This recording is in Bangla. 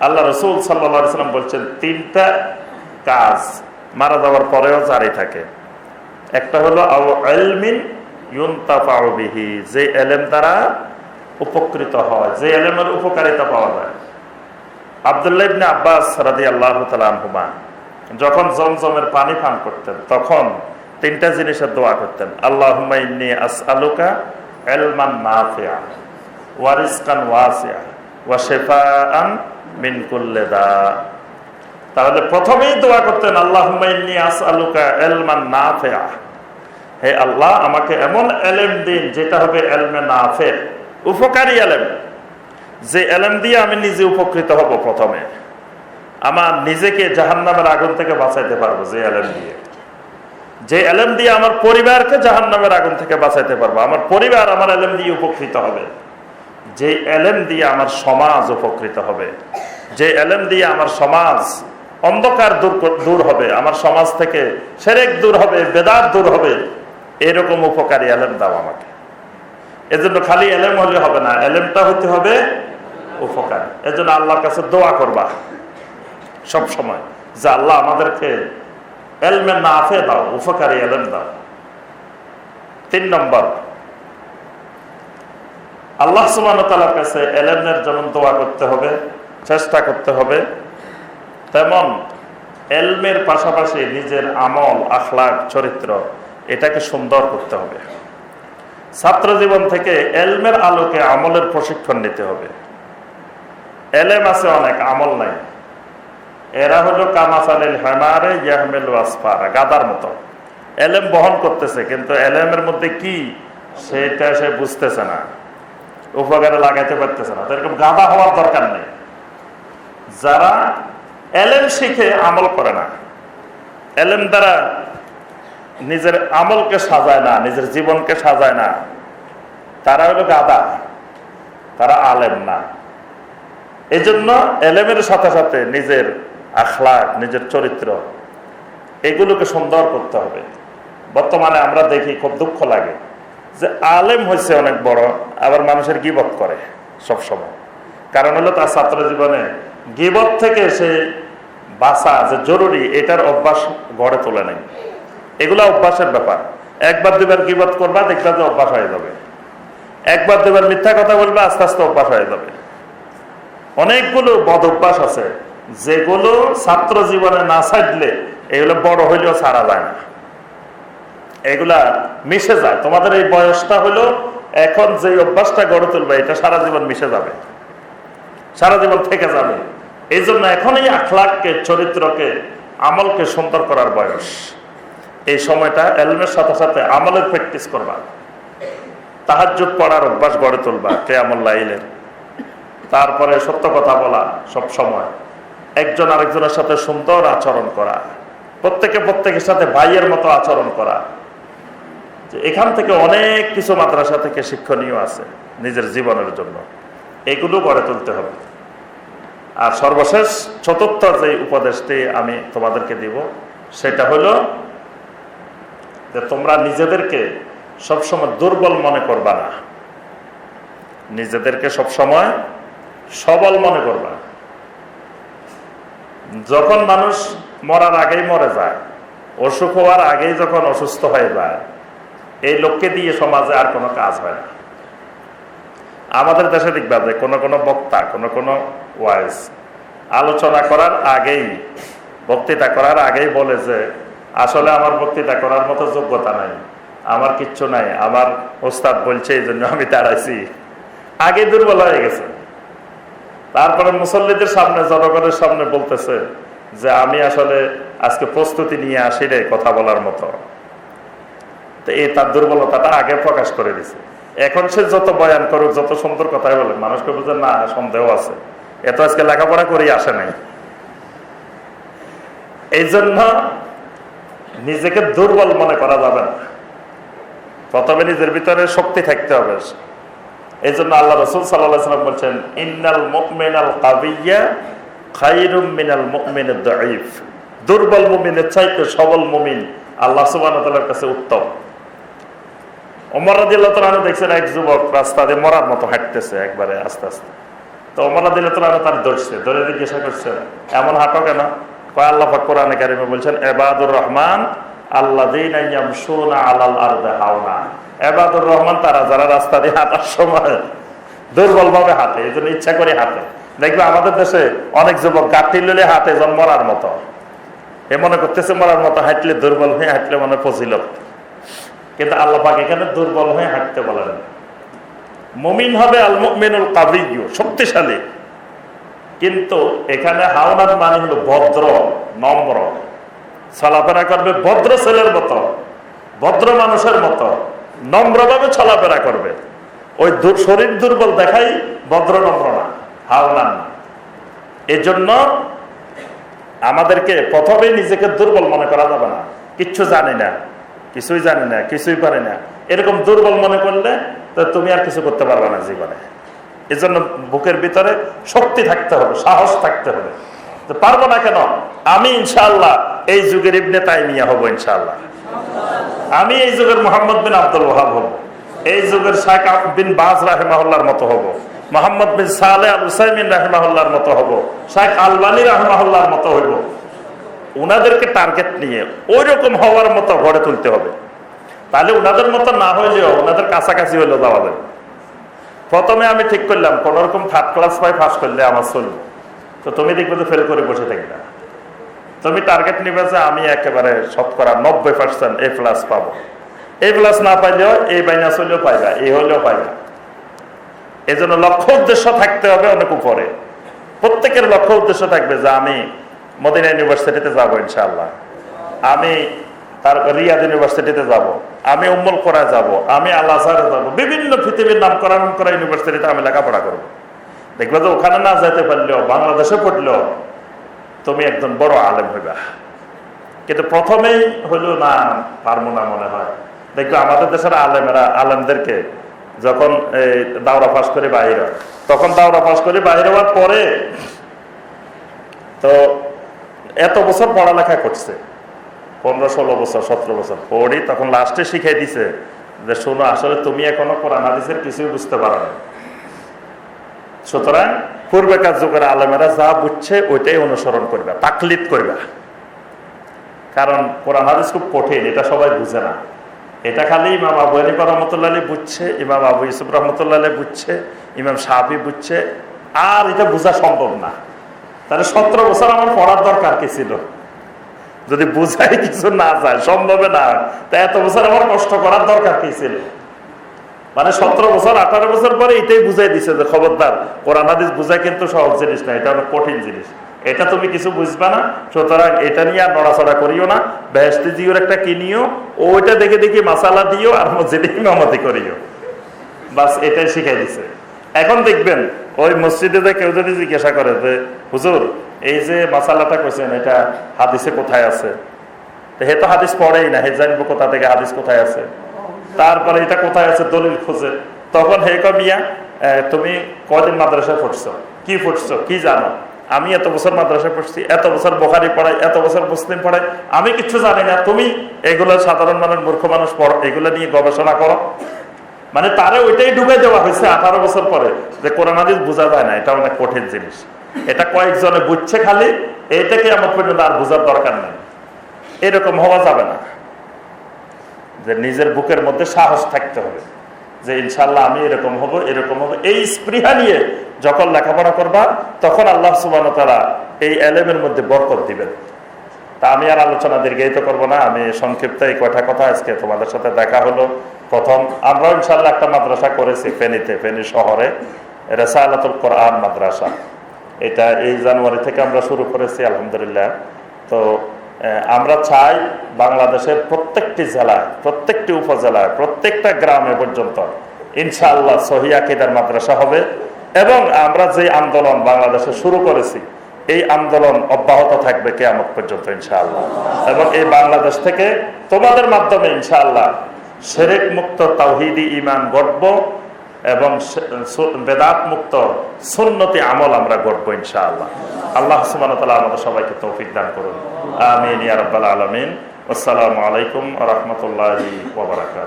আল্লাহ রসুল সাল্লাল্লাহু আলাইহি সাল্লাম বলছেন তিনটা কাজ মারা যাওয়ার পরেও জারি থাকে। একটা হলো ইলমিন ইউনতাফাউ বিহি, যে ইলম দ্বারা উপকৃত হয়, যে ইলমের উপকারিতা পাওয়া যায়। আব্দুল্লাহ ইবনে আব্বাস রাদিয়াল্লাহু তাআলা আনহুমা যখন জমজমের পানি পান করতেন তখন তিনটা জিনিসের দোয়া করতেন। আল্লাহুম্মা ইন্নী আসআলুকা ইলমান নাফিআ ওয়া রিজকান ওয়াসিআ ওয়া শিফাআন মিন কুল্লি দা। তাহলে প্রথমেই দোয়া করতেন আল্লাহুম্মা ইন্নী আসআলুকা ইলমান নাফিআ, হে আল্লাহ আমাকে এমন ইলম দিন যেটা হবে ইলমে নাফি, উপকারী ইলম, যে ইলম দিয়ে আমি নিজে উপকৃত হব। প্রথমে আমার নিজেকে জাহান্নামের আগুন থেকে বাঁচাইতে পারবো যে ইলম দিয়ে, যে ইলম দিয়ে আমার পরিবারকে জাহান্নামের আগুন থেকে বাঁচাইতে পারবো, আমার পরিবার আমার ইলম দিয়ে উপকৃত হবে, যে ইলম দিয়ে আমার সমাজ উপকৃত হবে, যে ইলম দিয়ে আমার সমাজ অন্ধকার দূর হবে, আমার সমাজ থেকে শিরক দূর হবে, বেদাত দূর হবে, এরকম উপকারী ইলম দাও আমাকে। এজন্য খালি ইলম হলে হবে না, ইলমটা হতে হবে উপকারী। এজন্য আল্লাহর কাছে দোয়া করবা সব সময় যে আল্লাহ আমাদেরকে ইলমে নাফি দাও, উপকারী ইলম দাও। 3 নম্বর, আল্লাহ সুবহানাহু ওয়া তাআলার কাছে ইলমের জন্য দোয়া করতে হবে, চেষ্টা করতে হবে, তেমন ইলমের পাশাপাশি নিজের আমল, আখলাক, চরিত্র এটাকে সুন্দর করতে হবে। ছাত্র জীবন থেকে ইলমের আলোকে আমলের প্রশিক্ষণ নিতে হবে। ইলম আছে অনেক, আমল নাই। এরা হলো কামাসালিল হিমারে ইয়াহমিলু আসফারা, গাধার মতো ইলম বহন করতেছে, কিন্তু ইলমের মধ্যে কি সেটা সে বুঝতেছে না, উপকারে লাগাইতে পারতেছে না। এরকম গাধা হওয়ার দরকার নেই। যারা ইলম শিখে আমল করে না, ইলম দ্বারা নিজের আমলকে সাজায় না, নিজের জীবনকে সাজায় না, তারা হলো গাধা, তারা আলেম না। এই জন্য ইলমের সাথে সাথে নিজের আখলাক, নিজের চরিত্র এগুলোকে সুন্দর করতে হবে। বর্তমানে আমরা দেখি, খুব দুঃখ লাগে যে আলেম হয়েছে অনেক বড়, আবার মানুষের গীবত করে সব সময়। কারণ হলো তার ছাত্র জীবনে গীবত থেকে সে বাঁচা যে জরুরি, এটার অভ্যাস গড়ে তোলে নাই। এগুলো অভ্যাসের ব্যাপার। একবার দুবার গীবত করবা, দেখবা যে অভ্যাস হয়ে যাবে। একবার দুবার মিথ্যা কথা বলবা, আস্তে আস্তে অভ্যাস হয়ে যাবে। অনেকগুলো বদ অভ্যাস আছে যেগুলো ছাত্র জীবনে না ছাড়লে এগুলো বড় হইলেও ছাড়া যায় না, এগুলা মিশে যায়। তোমাদের এই বয়সটা হলো এখন যে অভ্যাসটা গড়ে তুলবে, এটা সারা জীবন মিশে যাবে, সারা জীবন থেকে যাবে। এই জন্য এখন এই আখলাককে, চরিত্রকে, আমলকে সুন্দর করার বয়স। এই সময়টা ইলমের সাথে সাথে আমলের প্র্যাকটিস করবা, তাহাজ্জুদ পড়ার অভ্যাস গড়ে তুলবা, কিয়ামুল লাইলের। তারপরে সত্য কথা বলা সব সময়, একজন আরেকজনের সাথে সুন্দর আচরণ করা, প্রত্যেকের সাথে ভাইয়ের মতো আচরণ করা। এখান থেকে অনেক কিছু মাদ্রাসা থেকে শিক্ষণীয় আছে নিজের জীবনের জন্য, এগুলো গড়ে তুলতে হবে। আর সর্বশেষ চতুর্থ যে উপদেশটি আমি তোমাদেরকে দিব সেটা হলো যে তোমরা নিজেদেরকে সবসময় দুর্বল মনে করবা না, নিজেদেরকে সবসময় সবল মনে করবা। যখন মানুষ মরার আগেই মরে যায়, অসুখ হওয়ার আগেই যখন অসুস্থ হয়ে যায়, এই লোককে দিয়ে সমাজে আর কোনো কাজ হয় না। আমাদের দেশে দেখবা যে কোনো বক্তা, কোনো ওয়াইজ আলোচনা করার আগেই, বক্তৃতা করার আগেই বলে যে আসলে আমার বক্তৃতা করার মতো যোগ্যতা নাই, আমার কিচ্ছু নাই, আমার ওস্তাদ বলছে এই জন্য আমি দাঁড়াইছি। আগে দুর্বল হয়ে গেছে। তারপরে মুসল্লিদের সামনে, জনগণের সামনে বলতেছে যে আমি আসলে আজকে প্রস্তুতি নিয়ে আসি রে কথা বলার মতো। তো এই তার দুর্বলতাটা আগে প্রকাশ করে দিছে। এখন সে যত বয়ান করুক, যত সুন্দর কথাই বলে, মানুষকে বুঝে না সন্দেহ আছে, এত আজকে লেখাপড়া করেই আসে নাই। এই জন্য নিজেকে দুর্বল মনে করা যাবে না, প্রথমে নিজের ভিতরে শক্তি থাকতে হবে। এই জন্য আল্লাহ রাসূল সাল্লাল্লাহু আলাইহি ওয়াসাল্লাম বলছেন, ইন্নাল মুমিনাল কাবিয়্যা খায়রুম মিনাল মুমিনিদ দাঈফ। দুর্বল মুমিনের চাইতে সবল মুমিন আল্লাহ সুবহানাহু ওয়া তাআলার কাছে উত্তম। ওমর রাদিয়াল্লাহু তাআলা দেখছেন এক যুবক রাস্তা দিয়ে মরার মতো হাঁটতেছে একবারে আস্তে আস্তে। তো ওমর রাদিয়াল্লাহু তাআলা তার ধরছে, ধরে জিজ্ঞাসা করছে এমন হাঁটো কেন? কয় আল্লাহ পাক কোরআনে কারিমে বলছেন ইবাদুর রহমান আল্লাযীনা ইয়ামশুনা আলাল আরদি হাওনা। ইবাদুর রহমান তারা যারা রাস্তা দিয়ে হাঁটার সময় দুর্বল ভাবে হাঁটে, এই জন্য ইচ্ছা করে হাঁটে। দেখবে আমাদের দেশে অনেক যুবক গাঁটি লইলে হাঁটে যেন মরার মতো, এ মনে করতেছে মরার মতো হাঁটলে, দুর্বল হয়ে হাঁটলে মনে ফজিলত। কিন্তু আল্লাহ পাক এখানে দুর্বল হয়ে হাঁটতে বলেন। মুমিন হবে আল মুমিনুল কাবিয়্যু, শক্তিশালী। কিন্তু এখানে হাওনাত মানে হলো ভদ্র, নম্র, চলাফেরা করবে ভদ্র ছেলের মতো, ভদ্র মানুষের মতো নম্রভাবে চলাফেরা করবে। ওই শরীর দুর্বল দেখাই ভদ্র নম্র না, হাওনাত না। এই জন্য আমাদেরকে প্রথমে নিজেকে দুর্বল মনে করা যাবে না। কিচ্ছু জানি না, কিছুই জানি না, কিছুই পারি না, এরকম দুর্বল মনে করলে তো তুমি আর কিছু করতে পারবে না জীবনে। এই জন্য বুকের ভিতরে শক্তি থাকতে হবে, সাহস থাকতে হবে। তো পারবো না কেন? আমি ইনশাআল্লাহ এই যুগের ইবনে তাইমিয়া হব, ইনশাআল্লাহ। আমি এই যুগের মুহাম্মদ বিন আব্দুল ওয়াহাব হব, এই যুগের শাইখ বিন বাজ রাহিমাহুল্লাহর মতো হব, মোহাম্মদ বিন সালেহ আল উসাইমিন রাহিমাহুল্লাহর মতো হব, শাইখ আলবানী রাহিমাহুল্লাহর মতো হইব। উনাদেরকে টার্গেট নিয়ে ওই রকম হওয়ার মতো গড়ে তুলতে হবে। তাহলে উনাদের মতো না হইলেও ওনাদের কাছাকাছি হইলেও যাওয়া যাবে। প্রথমে আমি ঠিক করলাম কোন রকম থার্ড ক্লাস পাই পাস করলে আমার চলবে। তো তুমি দেখবে যে ফেল করে বসে থাকবে না, তুমি টার্গেট নিবে যে আমি একেবারে শতকরা 90% এ প্লাস পাবো। এ প্লাস না পাইলেও এই মাইনাস হইলেও পাইবা, এই হইলেও পাইবা। এই জন্য লক্ষ্য উদ্দেশ্য থাকতে হবে অনেক উপরে। প্রত্যেকের লক্ষ্য উদ্দেশ্য থাকবে যে আমি মদিনা ইউনিভার্সিটিতে যাবো ইনশাআল্লাহ, আমি তারপর রিয়াদ ইউনিভার্সিটিতে যাব, আমি উম্মুল কোরা যাব, আমি আল আজহারে যাব, বিভিন্ন পৃথিবীর নাম করা ইউনিভার্সিটিতে আমি লেখাপড়া করবো। দেখবে যে ওখানে না যেতে পারলেও বাংলাদেশে পড়লেও তুমি একজন বড় আলেম হইবা। কিন্তু প্রথমেই হইলো না পারবো না মনে হয়। দেখবে আমাদের দেশের আলেমদেরকে যখন দাওরা পাস করে বাইরে হয়, তখন দাওরা পাস করে বাইরে হওয়ার পরে তো এত বছর পড়ালেখা করছে, 15-16 বছর 17 বছর পড়ি, তখন লাস্টে শিখাই দিছে যে শোনো আসলে তুমি এখনো কোরআন হাদিসের কিছুই বুঝতে পারো না। সুতরাং পূর্বেকার যুগের আলেমেরা যা বুঝছে ওইটাই অনুসরণ করবে, তাকলিদ করবে। কারণ কোরআন হাদিস খুব কঠিন, এটা সবাই বুঝে না। এটা খালি ইমাম আবু হানিফা রহমতুল্লাহ আলাইহি বুঝছে, ইমাম আবু ইউসুফ রহমতুল্লাহ আলাইহি বুঝছে, ইমাম শাফি বুঝছে, আর এটা বোঝা সম্ভব না। তাহলে 17 বছর আমার পড়ার দরকার কি ছিল? যদি বুঝাই কিছু না যায়, সম্ভবে না, তা এত বছর আমার কষ্ট করার দরকার কি ছিল? মানে 17 বছর 18 বছর পরে এটাই বুঝাই দিছে যে খবরদার, কোরআন হাদিস বুঝা কিন্তু সহজ জিনিস না, এটা অনেক কঠিন জিনিস, এটা তুমি কিছু বুঝবা না। সুতরাং এটা নিয়ে আর নড়াচড়া করিও না, বেহেশতি জিওর একটা কিনিও, ওইটা দেখে দেখে মাসালা দিও আর মসজিদে ইমামতি করিও, বাস এটাই শিখাই দিছে। এখন দেখবেন ওই মসজিদে যে কেউ যদি জিজ্ঞাসা করে যে হুজুর এই যে মাসালাটা কইছেন এটা হাদিসে কোথায় আছে, হে তো হাদিস পড়েই না, হে জানবো কোথা থেকে হাদিস কোথায় আছে, তারপরে এটা কোথায় আছে দলিল খোঁজে। তখন হে কমিয়া তুমি কদিন মাদ্রাসায় পড়ছো, কি পড়ছো, কি জানো? আমি এত বছর মাদ্রাসায় পড়ছি, এত বছর বুখারী পড়াই, এত বছর মুসলিম পড়াই, আমি কিচ্ছু জানি না, তুমি এগুলো সাধারণ মানুষ, মূর্খ মানুষ পড়ো, এগুলো নিয়ে গবেষণা করো। মানে তারে ওইটাই ঢুকাই দেওয়া হয়েছে 18 বছর পরে যে কোরআন হাদিস বোঝা যায় না, এটা অনেক কঠিন জিনিস, এটা কয়েকজনে বুঝছে খালি, এইটাকে আমার পর্যন্ত আর বোঝার দরকার নেই। এরকম হওয়া যাবে না। যে নিজের বুকের মধ্যে সাহস থাকতে হবে যে ইনশাল্লাহ আমি এরকম হব, এরকম হবো। এই স্পৃহা নিয়ে যখন লেখাপড়া করবা তখন আল্লাহ সুবহানাহু ওয়া তাআলা এই এলেমের মধ্যে বরকত দিবেন। তা আমি আর আলোচনা দীর্ঘায়িত করব না, আমি সংক্ষিপ্ত এই কয়টা কথা আজকে তোমাদের সাথে দেখা হলো। প্রথম আমরা ইনশাল্লাহ একটা মাদ্রাসা করেছি ফেনীতে, ফেনী শহরে রেসালাতুল কোরআন মাদ্রাসা। এটা এই জানুয়ারি থেকে আমরা শুরু করেছি আলহামদুলিল্লাহ। তো আমরা চাই বাংলাদেশের প্রত্যেকটি জেলায়, প্রত্যেকটি উপজেলায়, প্রত্যেকটা গ্রামে পর্যন্ত ইনশাআল্লাহ সহিহ আকীদার মাদ্রাসা হবে। এবং আমরা যে আন্দোলন বাংলাদেশে শুরু করেছি এই আন্দোলন অব্যাহত থাকবে কিয়ামত পর্যন্ত ইনশাআল্লাহ। এবং এই বাংলাদেশ থেকে তোমাদের মাধ্যমে ইনশাআল্লাহ শিরক মুক্ত তাওহীদি ঈমান গড়ব এবং বেদাত মুক্ত সুন্নতি আমল আমরা গড়ব ইনশাআল্লাহ। আল্লাহ সুবহানাহু ওয়া তাআলা আমাদের সবাইকে তৌফিক দান করুন, আমিন ইয়া রাব্বাল আলামিন। আসসালামু আলাইকুম ওয়া রাহমাতুল্লাহি ওয়া বারাকাতুহু।